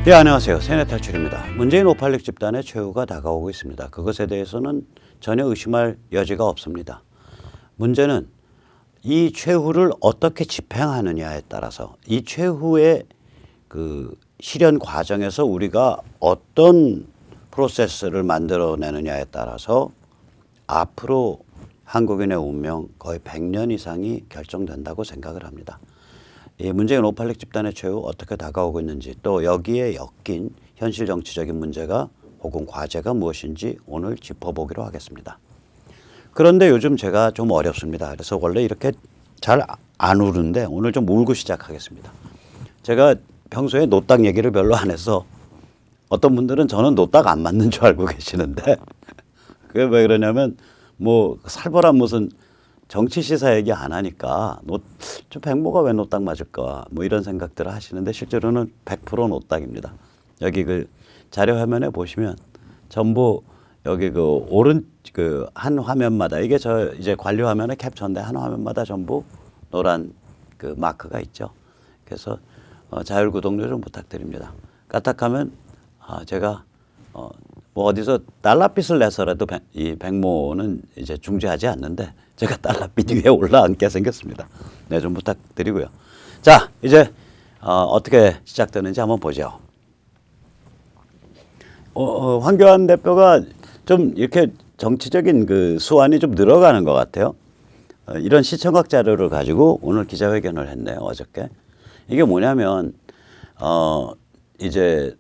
네, 안녕하세요. 세뇌탈출입니다. 문재인 586 집단의 최후가 다가오고 있습니다. 그것에 대해서는 전혀 의심할 여지가 없습니다. 문제는 이 최후를 어떻게 집행하느냐에 따라서 이 최후의 그 실현 과정에서 우리가 어떤 프로세스를 만들어내느냐에 따라서 앞으로 한국인의 운명 거의 100년 이상이 결정된다고 생각을 합니다. 이 문재인 586 집단의 최후 어떻게 다가오고 있는지, 또 여기에 엮인 현실 정치적인 문제가 혹은 과제가 무엇인지 오늘 짚어보기로 하겠습니다. 그런데 요즘 제가 좀 어렵습니다. 그래서 원래 이렇게 잘 안 우는데 오늘 좀 울고 시작하겠습니다. 제가 평소에 노딱 얘기를 별로 안 해서 어떤 분들은 저는 노딱 안 맞는 줄 알고 계시는데 그게 왜 그러냐면 뭐 살벌한 무슨 정치 시사 얘기 안 하니까 저 백모가 왜 노딱 맞을까 뭐 이런 생각들을 하시는데 실제로는 100% 노딱입니다. 여기 그 자료 화면에 보시면 전부 여기 그 오른 그 한 화면마다 이게 저 이제 관료 화면의 캡처인데 한 화면마다 전부 노란 그 마크가 있죠. 그래서 자율 구독료 좀 부탁드립니다. 까딱하면 제가 뭐 어디서 달러빚을 내서라도 이 백모는 이제 중지하지 않는데 제가 달러빚 위에 올라앉게 생겼습니다. 네, 좀 부탁드리고요. 자, 이제 어떻게 시작되는지 한번 보죠. 황교안 대표가 좀 이렇게 정치적인 그 수완이 좀 늘어가는 것 같아요. 이런 시청각 자료를 가지고 오늘 기자회견을 했네요, 어저께. 이게 뭐냐면 이제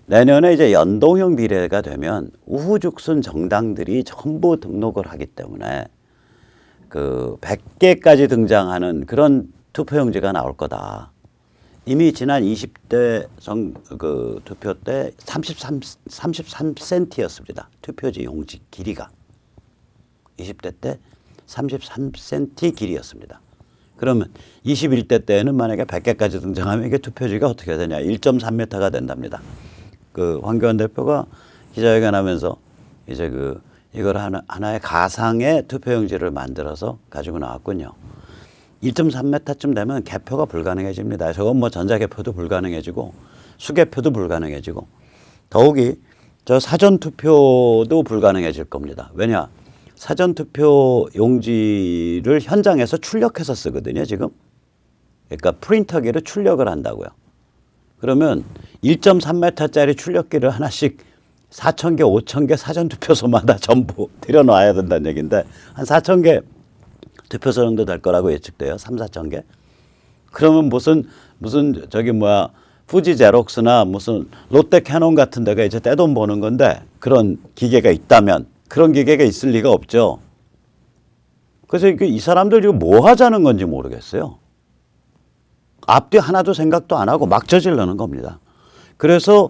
내년에 이제 연동형 비례가 되면 우후죽순 정당들이 전부 등록을 하기 때문에 그 100개까지 등장하는 그런 투표용지가 나올 거다. 이미 지난 20대 그 투표 때 33cm였습니다. 투표지 용지 길이가. 20대 때 33cm 길이였습니다. 그러면 21대 때는 만약에 100개까지 등장하면 이게 투표지가 어떻게 되냐. 1.3m가 된답니다. 그 황교안 대표가 기자회견 하면서 이제 그 이걸 하나의 가상의 투표용지를 만들어서 가지고 나왔군요. 1.3m쯤 되면 개표가 불가능해집니다. 저건 뭐 전자개표도 불가능해지고 수개표도 불가능해지고 더욱이 저 사전투표도 불가능해질 겁니다. 왜냐? 사전투표 용지를 현장에서 출력해서 쓰거든요, 지금. 그러니까 프린터기로 출력을 한다고요. 그러면 1.3m짜리 출력기를 하나씩 4,000개, 5,000개 사전투표소마다 전부 들여놔야 된다는 얘기인데 한 4,000개 투표소 정도 될 거라고 예측돼요. 3, 4,000개. 그러면 무슨 저기 뭐야 fuji 제록스나 무슨 롯데 캐논 같은 데가 이제 떼돈 버는 건데 그런 기계가 있다면 그런 기계가 있을 리가 없죠. 그래서 이 사람들 지금 뭐 하자는 건지 모르겠어요. 앞뒤 하나도 생각도 안 하고 막 저지르는 겁니다. 그래서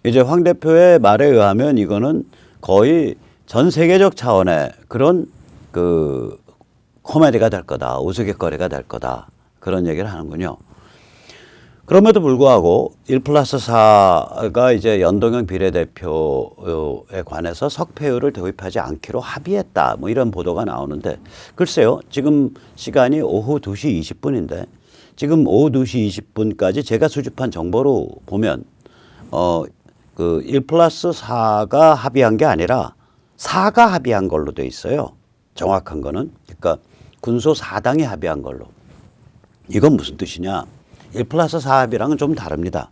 이제 황 대표의 말에 의하면 이거는 거의 전 세계적 차원의 그런 그 코미디가 될 거다. 우스갯거리가 될 거다. 그런 얘기를 하는군요. 그럼에도 불구하고 1+4가 이제 연동형 비례대표에 관해서 석패율을 도입하지 않기로 합의했다. 뭐 이런 보도가 나오는데 글쎄요. 지금 시간이 오후 2시 20분인데 지금 오후 2시 20분까지 제가 수집한 정보로 보면 그 1+4가 합의한 게 아니라 4가 합의한 걸로 돼 있어요. 정확한 거는. 그러니까 군소 4당이 합의한 걸로. 이건 무슨 뜻이냐. 1+4 합의랑은 좀 다릅니다.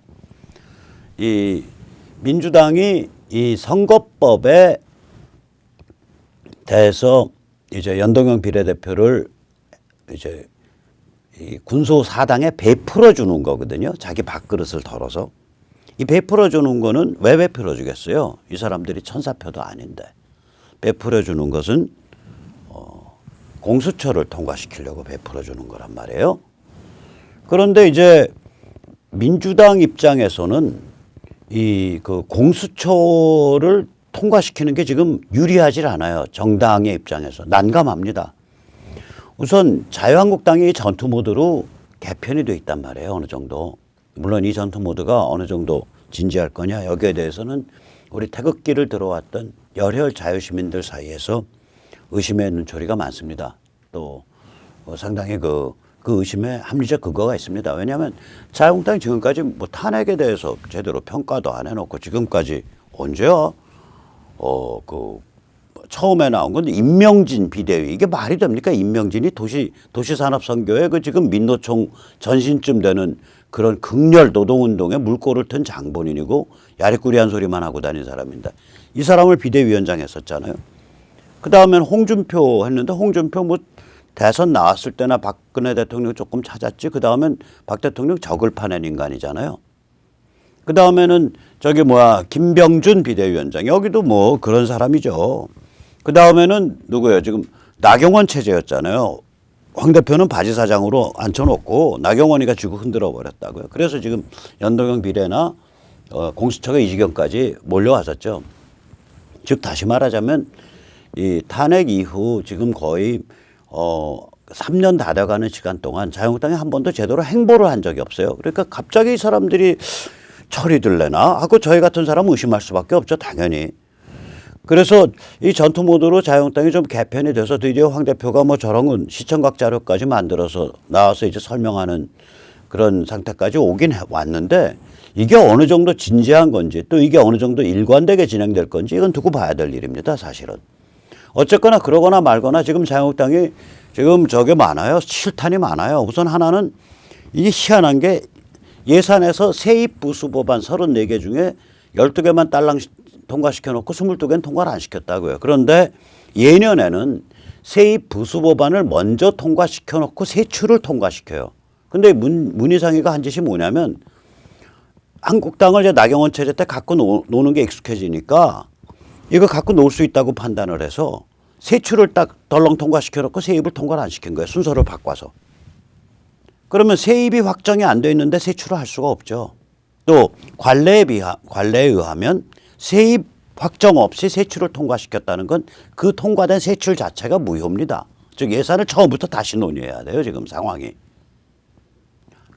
이 민주당이 이 선거법에 대해서 이제 연동형 비례대표를 이제 이 군소 4당에 베풀어 주는 거거든요. 자기 밥그릇을 덜어서. 이 베풀어 주는 거는 왜 베풀어 주겠어요? 이 사람들이 천사표도 아닌데. 베풀어 주는 것은 공수처를 통과시키려고 베풀어 주는 거란 말이에요. 그런데 이제 민주당 입장에서는 이 그 공수처를 통과시키는 게 지금 유리하지 않아요. 정당의 입장에서 난감합니다. 우선 자유한국당이 전투 모드로 개편이 돼 있단 말이에요. 어느 정도. 물론 이 전투 모드가 어느 정도 진지할 거냐 여기에 대해서는 우리 태극기를 들어왔던 열혈 자유시민들 사이에서 의심의 눈초리가 많습니다. 또 상당히 그 그 의심에 합리적 근거가 있습니다. 왜냐하면 자유한국당이 지금까지 뭐 탄핵에 대해서 제대로 평가도 안 해놓고 지금까지 언제야? 처음에 나온 건 임명진 비대위. 이게 말이 됩니까? 임명진이 도시산업선교에 그 지금 민노총 전신쯤 되는 그런 극렬 노동운동에 물꼬를 튼 장본인이고 야리꾸리한 소리만 하고 다닌 사람인데 이 사람을 비대위원장 했었잖아요. 그 다음엔 홍준표 했는데 홍준표 뭐 대선 나왔을 때나 박근혜 대통령 조금 찾았지. 그 다음엔 박 대통령 적을 파낸 인간이잖아요. 그 다음에는 김병준 비대위원장. 여기도 뭐 그런 사람이죠. 그 다음에는 누구예요? 지금 나경원 체제였잖아요. 황 대표는 바지 사장으로 앉혀놓고 나경원이가 쥐고 흔들어 버렸다고요. 그래서 지금 연동형 비례나 공수처가 이 지경까지 몰려왔었죠. 즉 다시 말하자면 이 탄핵 이후 지금 거의 3년 다 돼가는 시간 동안 자유한국당이 한 번도 제대로 행보를 한 적이 없어요. 그러니까 갑자기 이 사람들이 철이 들래나 하고 저희 같은 사람은 의심할 수밖에 없죠. 당연히. 그래서 이 전투 모드로 자유한국당이 좀 개편이 돼서 드디어 황 대표가 뭐 저런 시청각 자료까지 만들어서 나와서 이제 설명하는 그런 상태까지 오긴 왔는데 이게 어느 정도 진지한 건지 또 이게 어느 정도 일관되게 진행될 건지 이건 두고 봐야 될 일입니다. 사실은. 어쨌거나 그러거나 말거나 지금 자유한국당이 지금 저게 많아요. 실탄이 많아요. 우선 하나는 이게 희한한 게 예산에서 세입 부수 법안 34개 중에 12개만 딸랑 통과시켜 놓고 22개는 통과를 안 시켰다고요. 그런데 예년에는 세입 부수 법안을 먼저 통과시켜 놓고 세출을 통과시켜요. 근데 문희상이가 한 짓이 뭐냐면 한국당을 이제 나경원 체제 때 갖고 노는 게 익숙해지니까 이거 갖고 놀 수 있다고 판단을 해서 세출을 딱 덜렁 통과시켜 놓고 세입을 통과를 안 시킨 거예요. 순서를 바꿔서. 그러면 세입이 확정이 안 돼 있는데 세출을 할 수가 없죠. 또 관례에 의하면 세입 확정 없이 세출을 통과시켰다는 건 그 통과된 세출 자체가 무효입니다. 즉 예산을 처음부터 다시 논의해야 돼요. 지금 상황이.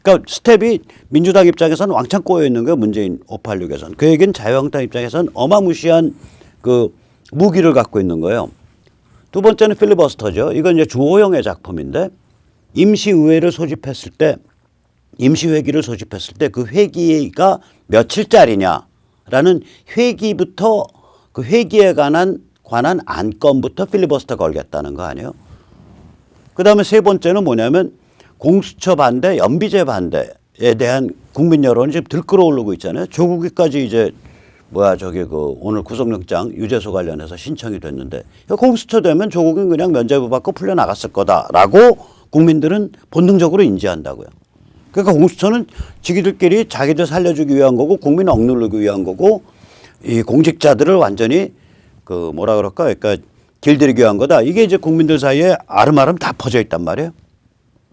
그러니까 스텝이 민주당 입장에서는 왕창 꼬여 있는 거예요. 문재인 586에서는. 그 얘기는 자유한국당 입장에서는 어마무시한 그 무기를 갖고 있는 거예요. 두 번째는 필리버스터죠. 이건 이제 주호영의 작품인데 임시의회를 소집했을 때 임시회기를 소집했을 때 그 회기가 며칠짜리냐라는 회기부터 그 회기에 관한 안건부터 필리버스터 걸겠다는 거 아니에요. 그다음에 세 번째는 뭐냐면 공수처 반대, 연비제 반대에 대한 국민 여론이 지금 들끓어오르고 있잖아요. 조국이까지 이제 오늘 구속영장 유죄소 관련해서 신청이 됐는데 공수처 되면 조국은 그냥 면죄부 받고 풀려나갔을 거다라고 국민들은 본능적으로 인지한다고요. 그러니까 공수처는 자기들 살려주기 위한 거고 국민 억누르기 위한 거고 이 공직자들을 완전히 그러니까 길들이기 위한 거다. 이게 이제 국민들 사이에 아름아름 다 퍼져 있단 말이에요.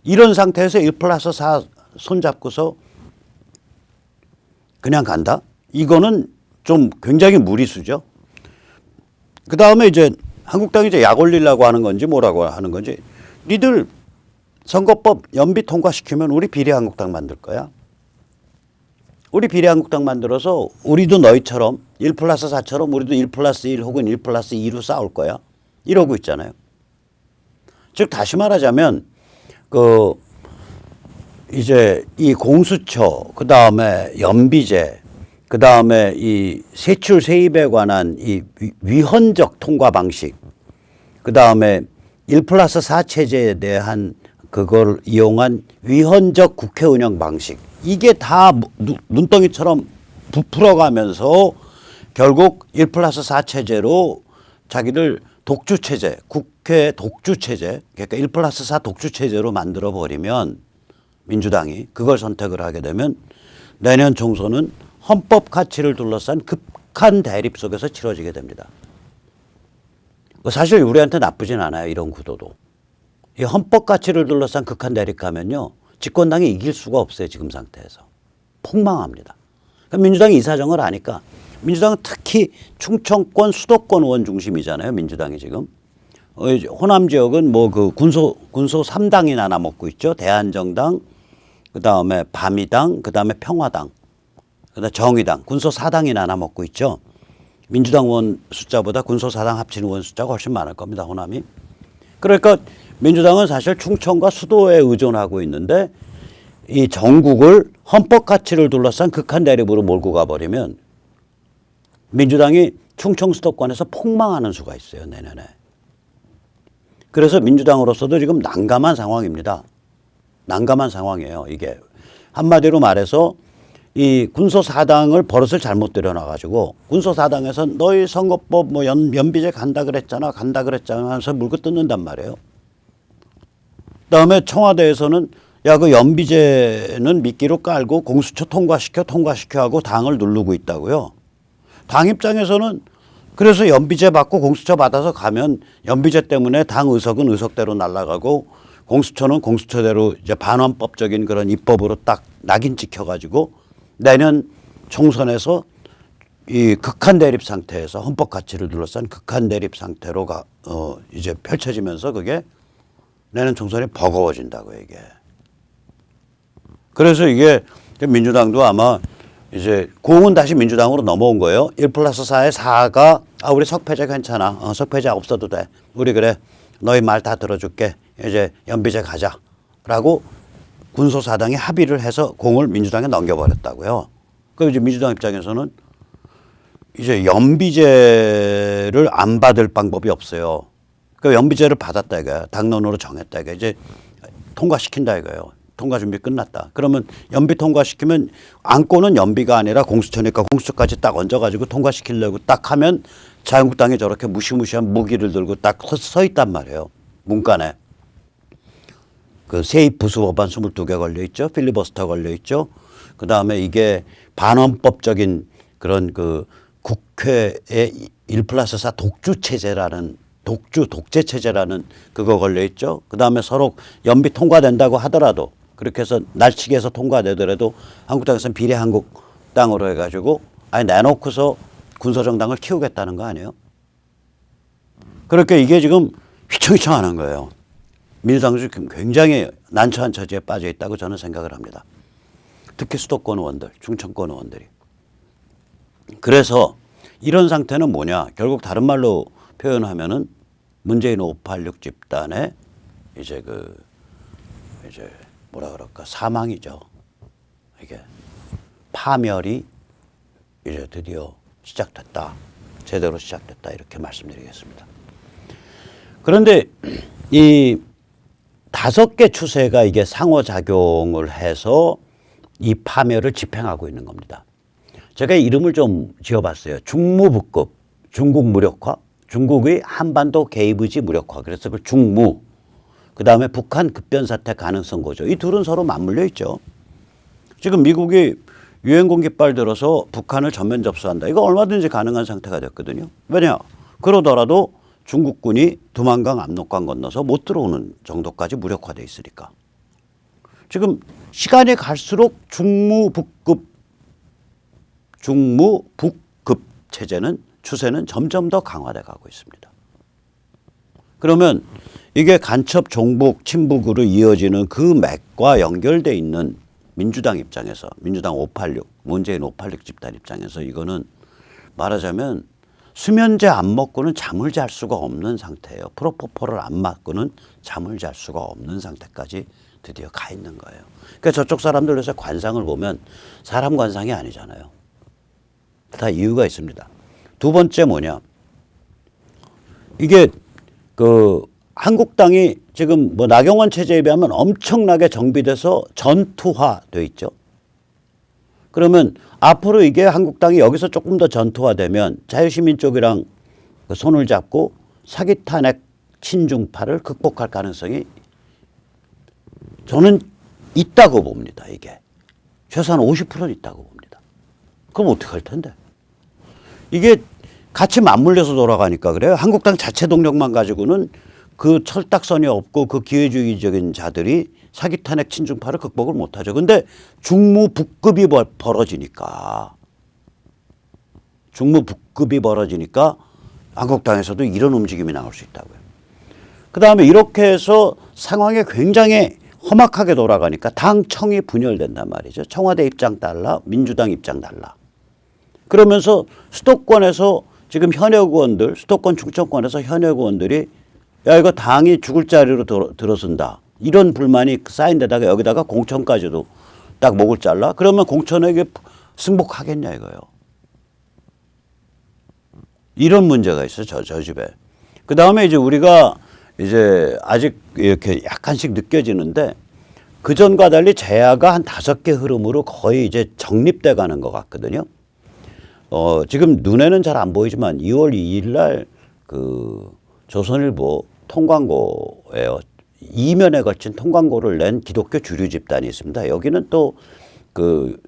이런 상태에서 1+4 손잡고서 그냥 간다? 이거는 좀 굉장히 무리수죠. 그 다음에 이제 한국당이 이제 약 올리려고 하는 건지 뭐라고 하는 건지 니들 선거법 연비 통과시키면 우리 비례한국당 만들 거야. 우리 비례한국당 만들어서 우리도 너희처럼 1+4처럼 우리도 1+1 혹은 1+2로 싸울 거야. 이러고 있잖아요. 즉 다시 말하자면 이제 이 공수처 그다음에 연비제 그다음에 이 세출 세입에 관한 이 위헌적 통과 방식 그다음에 1+4 체제에 대한 그걸 이용한 위헌적 국회 운영 방식 이게 다 눈덩이처럼 부풀어가면서 결국 1+4 체제로 자기들 독주 체제, 국회 독주 체제, 그러니까 1+4 독주 체제로 만들어 버리면 민주당이 그걸 선택을 하게 되면 내년 총선은 헌법 가치를 둘러싼 극한 대립 속에서 치러지게 됩니다. 사실 우리한테 나쁘진 않아요. 이런 구도도. 이 헌법 가치를 둘러싼 극한 대립 가면요. 집권당이 이길 수가 없어요. 지금 상태에서. 폭망합니다. 그러니까 민주당이 이 사정을 아니까 민주당은 특히 충청권 수도권 의원 중심이잖아요. 민주당이 지금. 호남 지역은 뭐 그 군소 3당이 나눠 먹고 있죠. 대한정당, 그다음에 바미당, 그다음에 평화당, 그다음에 정의당, 군소 4당이 나눠 먹고 있죠. 민주당 의원 숫자보다 군소 4당 합친 의원 숫자가 훨씬 많을 겁니다. 호남이. 그러니까 민주당은 사실 충청과 수도에 의존하고 있는데 이 전국을 헌법 가치를 둘러싼 극한 대립으로 몰고 가버리면 민주당이 충청 수도권에서 폭망하는 수가 있어요, 내년에. 그래서 민주당으로서도 지금 난감한 상황입니다. 난감한 상황이에요, 이게. 한마디로 말해서 이 군소사당을 버릇을 잘못 들여놔가지고 군소사당에서 너희 선거법 뭐 연비제 간다 그랬잖아 하면서 물고 뜯는단 말이에요. 그다음에 청와대에서는 야, 그 연비제는 미끼로 깔고 공수처 통과시켜 하고 당을 누르고 있다고요. 당 입장에서는 그래서 연비제 받고 공수처 받아서 가면 연비제 때문에 당 의석은 의석대로 날아가고 공수처는 공수처대로 이제 반환법적인 그런 입법으로 딱 낙인 찍혀가지고 내년 총선에서 이 극한 대립 상태에서 헌법 가치를 둘러싼 극한 대립 상태로 이제 펼쳐지면서 그게 내년 총선이 버거워진다고 이게. 그래서 이게 민주당도 아마 이제 공은 다시 민주당으로 넘어온 거예요. 1+4의 4가 우리 석패제 괜찮아. 석패제 없어도 돼. 우리 그래. 너희 말 다 들어줄게. 이제 연비제 가자라고 군소사당이 합의를 해서 공을 민주당에 넘겨버렸다고요. 그럼 이제 민주당 입장에서는 이제 연비제를 안 받을 방법이 없어요. 그 연비제를 받았다 이거야. 당론으로 정했다 이거야. 이제 통과시킨다 이거예요. 통과 준비 끝났다. 그러면 연비 통과시키면 안고는 연비가 아니라 공수처니까 공수처까지 딱 얹어가지고 통과시키려고 딱 하면 자유한국당이 저렇게 무시무시한 무기를 들고 딱 서 있단 말이에요. 문간에. 그 세입 부수 법안 22개 걸려 있죠. 필리버스터 걸려 있죠. 그 다음에 이게 반헌법적인 그런 그 국회의 1+4 독주 체제라는 독재 체제라는 그거 걸려 있죠. 그 다음에 서로 연비 통과된다고 하더라도 그렇게 해서 날치기해서 통과되더라도 한국당에서는 비례한국당으로 해가지고 내놓고서 군소정당을 키우겠다는 거 아니에요? 그렇게 이게 지금 휘청휘청하는 거예요. 민주당도 지금 굉장히 난처한 처지에 빠져 있다고 저는 생각을 합니다. 특히 수도권 의원들, 충청권 의원들이. 그래서 이런 상태는 뭐냐? 결국 다른 말로 표현하면은 문재인 586 집단의 이제 이제 뭐라 그럴까? 사망이죠. 이게 파멸이 이제 드디어 시작됐다. 제대로 시작됐다. 이렇게 말씀드리겠습니다. 그런데 이 5개 추세가 이게 상호작용을 해서 이 파멸을 집행하고 있는 겁니다. 제가 이름을 좀 지어봤어요. 중무북급, 중국 무력화, 중국의 한반도 개입 의지 무력화. 그래서 그 중무, 그 다음에 북한 급변사태 가능성 고조. 이 둘은 서로 맞물려 있죠. 지금 미국이 유엔군 깃발 들어서 북한을 전면 접수한다. 이거 얼마든지 가능한 상태가 됐거든요. 왜냐? 그러더라도 중국군이 두만강 압록강 건너서 못 들어오는 정도까지 무력화돼 있으니까. 지금 시간이 갈수록 중무북급 추세는 점점 더 강화돼 가고 있습니다. 그러면 이게 간첩 종북 친북으로 이어지는 그 맥과 연결돼 있는 민주당 입장에서 민주당 586 문재인 586 집단 입장에서 이거는 말하자면 수면제 안 먹고는 잠을 잘 수가 없는 상태예요. 프로포폴을 안 맞고는 잠을 잘 수가 없는 상태까지 드디어 가 있는 거예요. 그러니까 저쪽 사람들에서 관상을 보면 사람 관상이 아니잖아요. 다 이유가 있습니다. 두 번째 뭐냐? 이게 그 한국당이 지금 뭐 나경원 체제에 비하면 엄청나게 정비돼서 전투화돼 있죠. 그러면 앞으로 이게 한국당이 여기서 조금 더 전투화되면 자유시민 쪽이랑 손을 잡고 사기 탄핵 친중파를 극복할 가능성이 저는 있다고 봅니다. 이게 최소한 50%는 있다고 봅니다. 그럼 어떻게 할 텐데? 이게 같이 맞물려서 돌아가니까 그래요. 한국당 자체 동력만 가지고는 그 철딱선이 없고 그 기회주의적인 자들이 사기 탄핵 친중파를 극복을 못하죠. 근데 중무북급이 벌어지니까 한국당에서도 이런 움직임이 나올 수 있다고요. 그다음에 이렇게 해서 상황이 굉장히 험악하게 돌아가니까 당청이 분열된단 말이죠. 청와대 입장 달라, 민주당 입장 달라. 그러면서 수도권에서 지금 현역 의원들, 수도권 충청권에서 현역 의원들이 야 이거 당이 죽을 자리로 들어선다. 이런 불만이 쌓인 데다가 여기다가 공천까지도 딱 목을 잘라? 그러면 공천에게 승복하겠냐 이거요. 이런 문제가 있어요. 저 집에. 그 다음에 이제 우리가 이제 아직 이렇게 약간씩 느껴지는데 그전과 달리 재야가 한 5개 흐름으로 거의 이제 정립돼 가는 것 같거든요. 지금 눈에는 잘 안 보이지만 2월 2일 날 그 조선일보 통광고예요. 2면에 걸친 통광고를 낸 기독교 주류 집단이 있습니다. 여기는 또 그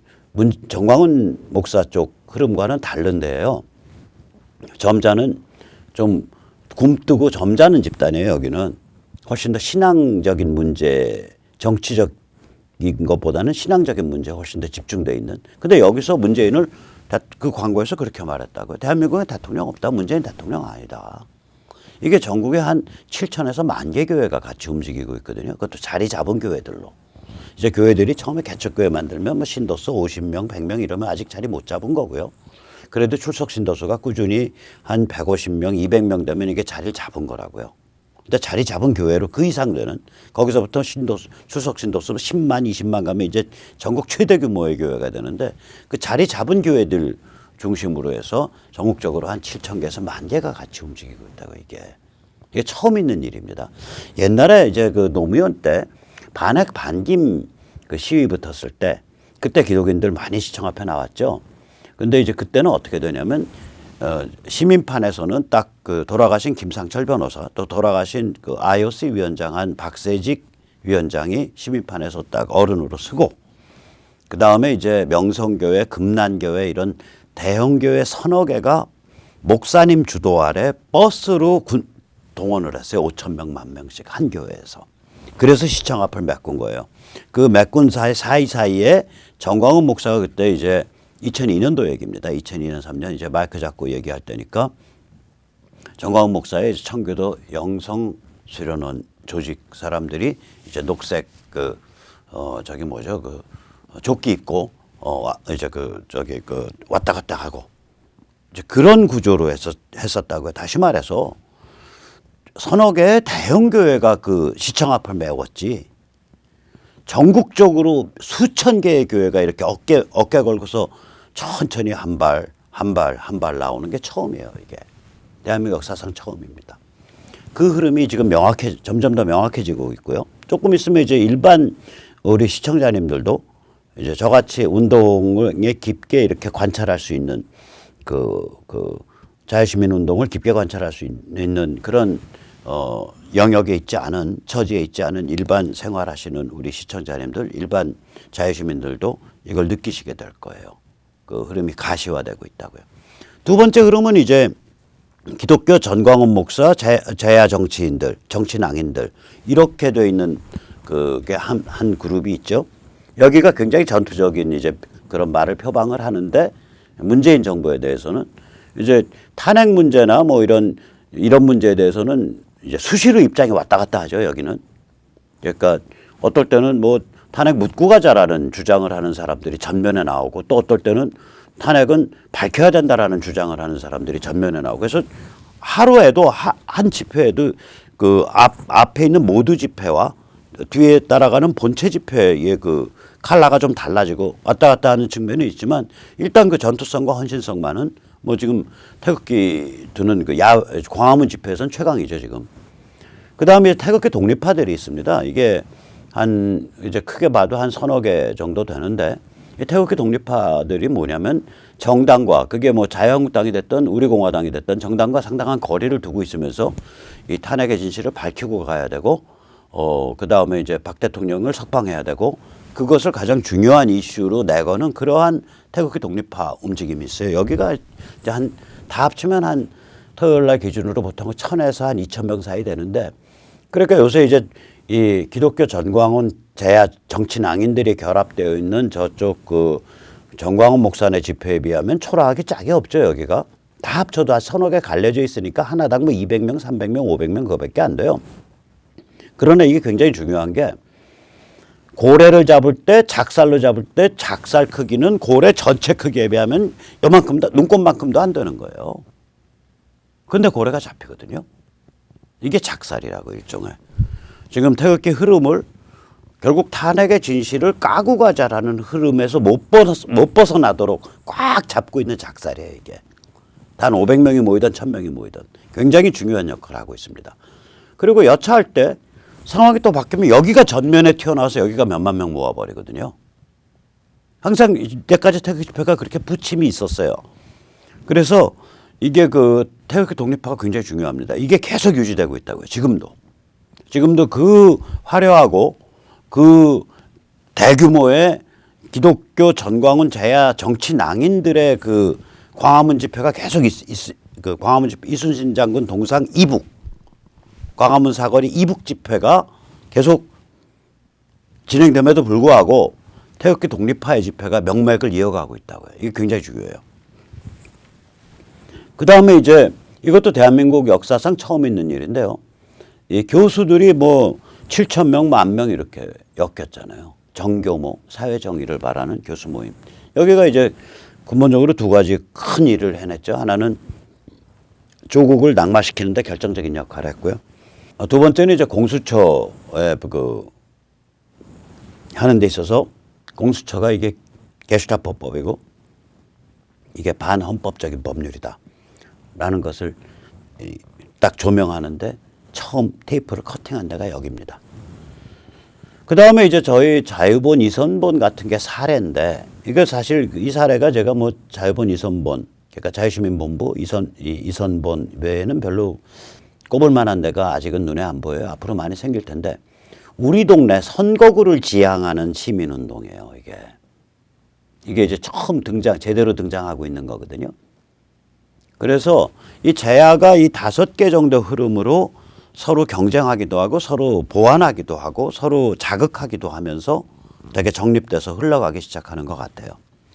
정광훈 목사 쪽 흐름과는 다른데요. 점자는 좀 굼뜨고 점잖은 집단이에요. 여기는 훨씬 더 신앙적인 문제, 정치적인 것보다는 신앙적인 문제에 훨씬 더 집중돼 있는. 근데 여기서 문재인을 그 광고에서 그렇게 말했다고요. 대한민국에 대통령 없다. 문재인 대통령 아니다. 이게 전국에 한 7천에서 10,000개 교회가 같이 움직이고 있거든요. 그것도 자리 잡은 교회들로. 이제 교회들이 처음에 개척교회 만들면 뭐 신도수 50명, 100명 이러면 아직 자리 못 잡은 거고요. 그래도 출석 신도수가 꾸준히 한 150명, 200명 되면 이게 자리를 잡은 거라고요. 근데 자리 잡은 교회로 그 이상 되는 거기서부터 출석 신도수 10만, 20만 가면 이제 전국 최대 규모의 교회가 되는데 그 자리 잡은 교회들 중심으로 해서 전국적으로 한 7,000개에서 10,000개가 같이 움직이고 있다고 이게 처음 있는 일입니다. 옛날에 이제 그 노무현 때 반핵 반김 그 시위 붙었을 때 그때 기독인들 많이 시청 앞에 나왔죠. 근데 이제 그때는 어떻게 되냐면 시민판에서는 딱 그 돌아가신 김상철 변호사 또 돌아가신 그 IOC 위원장 한 박세직 위원장이 시민판에서 딱 어른으로 서고 그 다음에 이제 명성교회, 금난교회 이런 대형교회 서너 개가 목사님 주도 아래 버스로 동원을 했어요. 5,000명, 10,000명씩 한 교회에서. 그래서 시청 앞을 메꾼 거예요. 그 메꾼 사이사이에 정광훈 목사가 그때 이제 2002년도 얘기입니다. 2002년, 3년 이제 마이크 잡고 얘기할 때니까 정광훈 목사의 청교도 영성 수련원 조직 사람들이 이제 녹색 저기 뭐죠 조끼 입고 이제 왔다 갔다 하고 이제 그런 구조로 했었다고요. 다시 말해서 서너 개의 대형 교회가 그 시청 앞을 메웠지. 전국적으로 수천 개의 교회가 이렇게 어깨 걸고서 천천히 한 발 나오는 게 처음이에요. 이게 대한민국 역사상 처음입니다. 그 흐름이 지금 점점 더 명확해지고 있고요. 조금 있으면 이제 일반 우리 시청자님들도 이제 저같이 운동에 깊게 이렇게 관찰할 수 있는 그 자유시민 운동을 깊게 관찰할 수 있는 그런 영역에 있지 않은 처지에 있지 않은 일반 생활하시는 우리 시청자님들, 일반 자유시민들도 이걸 느끼시게 될 거예요. 그 흐름이 가시화되고 있다고요. 두 번째 흐름은 이제 기독교 전광훈 목사, 재야 정치인들, 정치낭인들 이렇게 돼 있는 그게 한 그룹이 있죠. 여기가 굉장히 전투적인 이제 그런 말을 표방을 하는데 문재인 정부에 대해서는 이제 탄핵 문제나 뭐 이런 문제에 대해서는 이제 수시로 입장이 왔다 갔다 하죠. 여기는. 그러니까 어떨 때는 뭐 탄핵 묻고 가자라는 주장을 하는 사람들이 전면에 나오고 또 어떨 때는 탄핵은 밝혀야 된다라는 주장을 하는 사람들이 전면에 나오고 그래서 하루에도 한 집회에도 그 앞에 있는 모두 집회와 뒤에 따라가는 본체 집회의 그 컬러가 좀 달라지고 왔다 갔다 하는 측면이 있지만 일단 그 전투성과 헌신성만은 뭐 지금 태극기 드는 그 광화문 집회에서는 최강이죠 지금. 그 다음에 태극기 독립파들이 있습니다. 이게 이제 크게 봐도 한 서너 개 정도 되는데 이 태극기 독립파들이 뭐냐면 정당과 그게 뭐 자유한국당이 됐든 우리공화당이 됐든 정당과 상당한 거리를 두고 있으면서 이 탄핵의 진실을 밝히고 가야 되고 그 다음에 이제 박 대통령을 석방해야 되고 그것을 가장 중요한 이슈로 내거는 그러한 태극기 독립파 움직임이 있어요. 여기가 이제 다 합치면 한 토요일 날 기준으로 보통 1,000에서 한 2,000명 사이 되는데 그러니까 요새 이제 이 기독교 전광훈 재야 정치낭인들이 결합되어 있는 저쪽 그 정광훈 목사네 집회에 비하면 초라하기 짝이 없죠. 여기가 다 합쳐도 한 서너 개 갈려져 있으니까 하나당 뭐 200명, 300명, 500명 그거밖에 안 돼요. 그러나 이게 굉장히 중요한 게 고래를 잡을 때 작살로 잡을 때 작살 크기는 고래 전체 크기에 비하면 요만큼도 눈곱만큼도 안 되는 거예요. 근데 고래가 잡히거든요. 이게 작살이라고 일종의. 지금 태극기 흐름을 결국 탄핵의 진실을 까고 가자라는 흐름에서 못 벗어나도록 꽉 잡고 있는 작살이에요, 이게. 단 500명이 모이든 1000명이 모이든 굉장히 중요한 역할을 하고 있습니다. 그리고 여차할 때 상황이 또 바뀌면 여기가 전면에 튀어나와서 여기가 몇만 명 모아버리거든요. 항상 이때까지 태극기 집회가 그렇게 부침이 있었어요. 그래서 이게 그 태극기 독립화가 굉장히 중요합니다. 이게 계속 유지되고 있다고요. 지금도 그 화려하고 그 대규모의 기독교 전광훈 제야 정치 낭인들의 그 광화문 집회가 계속 그 광화문 집회 이순신 장군 동상 이북 광화문 사거리 이북 집회가 계속 진행됨에도 불구하고 태극기 독립화의 집회가 명맥을 이어가고 있다고요. 이게 굉장히 중요해요. 그 다음에 이제 이것도 대한민국 역사상 처음 있는 일인데요. 이 교수들이 뭐 7,000명, 10,000명 이렇게 엮였잖아요. 정교모, 사회정의를 바라는 교수 모임. 여기가 이제 근본적으로 두 가지 큰 일을 해냈죠. 하나는 조국을 낙마시키는 데 결정적인 역할을 했고요. 두 번째는 이제 공수처에 그 하는 데 있어서 공수처가 이게 게슈타포법이고 이게 반헌법적인 법률이다 라는 것을 딱 조명하는데 처음 테이프를 커팅한 데가 여기입니다. 그 다음에 이제 저희 자유본 이선본 같은 게 사례인데 이거 사실 이 사례가 제가 뭐 자유본 이선본 그러니까 자유시민본부 이선본 외에는 별로 꼽을 만한 데가 아직은 눈에 안 보여요. 앞으로 많이 생길 텐데 우리 동네 선거구를 지향하는 시민운동이에요. 이게 이제 처음 제대로 등장하고 있는 거거든요. 그래서 이 제야가 이 5개 정도 흐름으로 서로 경쟁하기도 하고 서로 보완하기도 하고 서로 자극하기도 하면서 되게 정립돼서 흘러가기 시작하는 것 같아요.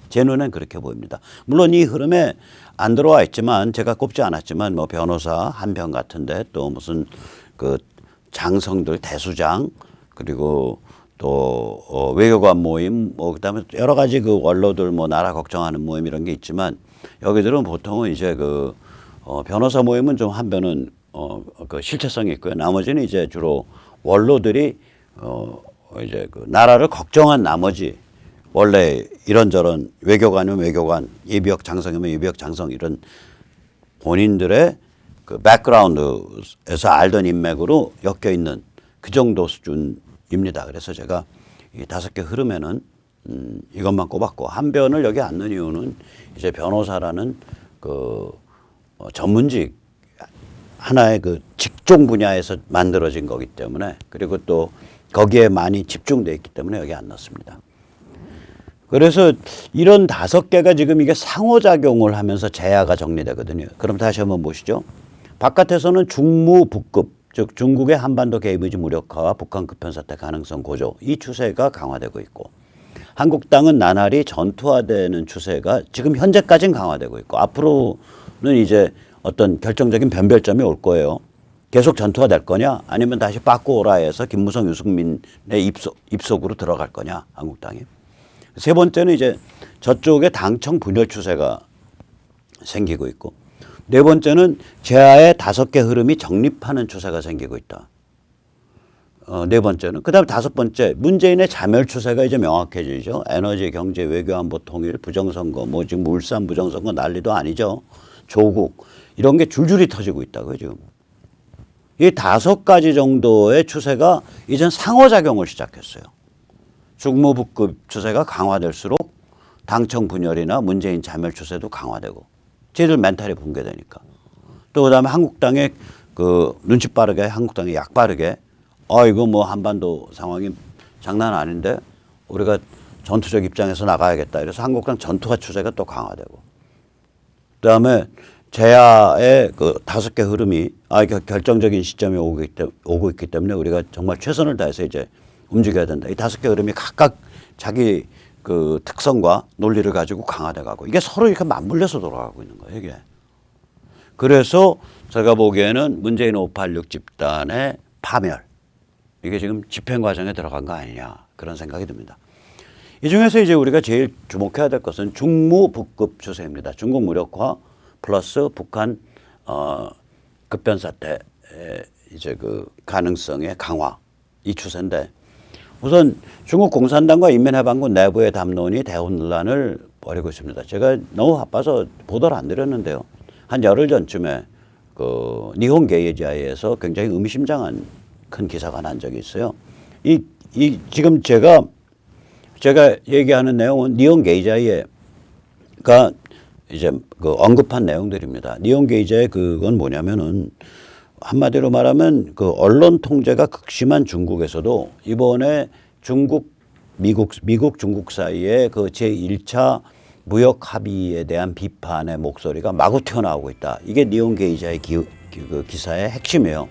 제 눈엔 그렇게 보입니다. 물론 이 흐름에 안 들어와 있지만 제가 꼽지 않았지만 뭐 변호사 한편 같은데 또 무슨 그 장성들 대수장 그리고 또 외교관 모임 뭐 그다음에 여러 가지 그 원로들 뭐 나라 걱정하는 모임 이런 게 있지만 여기들은 보통은 이제 그 변호사 모임은 좀 한편은 그 실체성이 있고요. 나머지는 이제 주로 원로들이 이제 그 나라를 걱정한 나머지 원래 이런저런 외교관이면 외교관, 예비역 장성이면 예비역 장성 이런 본인들의 그 백그라운드에서 알던 인맥으로 엮여 있는 그 정도 수준입니다. 그래서 제가 이 5개 흐름에는 이것만 꼽았고 한편을 여기 안 넣은 이유는 이제 변호사라는 그 전문직 하나의 그 직종 분야에서 만들어진 거기 때문에 그리고 또 거기에 많이 집중되어 있기 때문에 여기 안 넣습니다. 그래서 이런 5개가 지금 이게 상호작용을 하면서 제야가 정리되거든요. 그럼 다시 한번 보시죠. 바깥에서는 중무 북급, 즉 중국의 한반도 개입 의지 무력화와 북한 급변사태 가능성 고조 이 추세가 강화되고 있고 한국당은 나날이 전투화되는 추세가 지금 현재까지는 강화되고 있고 앞으로는 이제 어떤 결정적인 변별점이 올 거예요. 계속 전투화 될 거냐 아니면 다시 빠꾸 오라에서 김무성 유승민의 입속으로 들어갈 거냐 한국당이. 세 번째는 이제 저쪽에 당청 분열 추세가 생기고 있고 네 번째는 제야의 5개 흐름이 정립하는 추세가 생기고 있다. 네 번째는 그다음에 5번째 문재인의 자멸 추세가 이제 명확해지죠. 에너지, 경제, 외교, 안보, 통일, 부정선거 뭐 지금 울산 부정선거 난리도 아니죠. 조국 이런 게 줄줄이 터지고 있다고요 지금. 이 5가지 정도의 추세가 이젠 상호작용을 시작했어요. 중무북급 추세가 강화될수록 당청 분열이나 문재인 자멸 추세도 강화되고 쟤들 멘탈이 붕괴되니까 또 그다음에 한국당의 그 눈치 빠르게 한국당이 약 빠르게 이거 뭐 한반도 상황이 장난 아닌데 우리가 전투적 입장에서 나가야겠다. 이래서 한국당 전투화 추세가 또 강화되고 그다음에 제야의 그 5개 흐름이 결정적인 시점에 오고 있기 때문에 우리가 정말 최선을 다해서 이제 움직여야 된다. 이 5개 흐름이 각각 자기 그 특성과 논리를 가지고 강화돼 가고 이게 서로 이렇게 맞물려서 돌아가고 있는 거예요, 이게. 그래서 제가 보기에는 문재인 586 집단의 파멸. 이게 지금 집행 과정에 들어간 거 아니냐. 그런 생각이 듭니다. 이 중에서 이제 우리가 제일 주목해야 될 것은 중무북급 추세입니다. 중국 무력화 플러스 북한 급변사태 이제 그 가능성의 강화 이 추세인데 우선 중국 공산당과 인민해방군 내부의 담론이 대혼란을 벌이고 있습니다. 제가 너무 바빠서 보도를 안 드렸는데요. 한 열흘 전쯤에 그 니혼 게이자에서 굉장히 의미심장한 큰 기사가 난 적이 있어요. 이 지금 제가 얘기하는 내용은 니혼 게이자가 이제 그 언급한 내용들입니다. 니혼 게이자의 그건 뭐냐면은 한마디로 말하면 그 언론 통제가 극심한 중국에서도 이번에 미국 중국 사이의 그 제1차 무역 합의에 대한 비판의 목소리가 마구 튀어나오고 있다. 이게 니혼 게이자의 그 기사의 핵심이에요.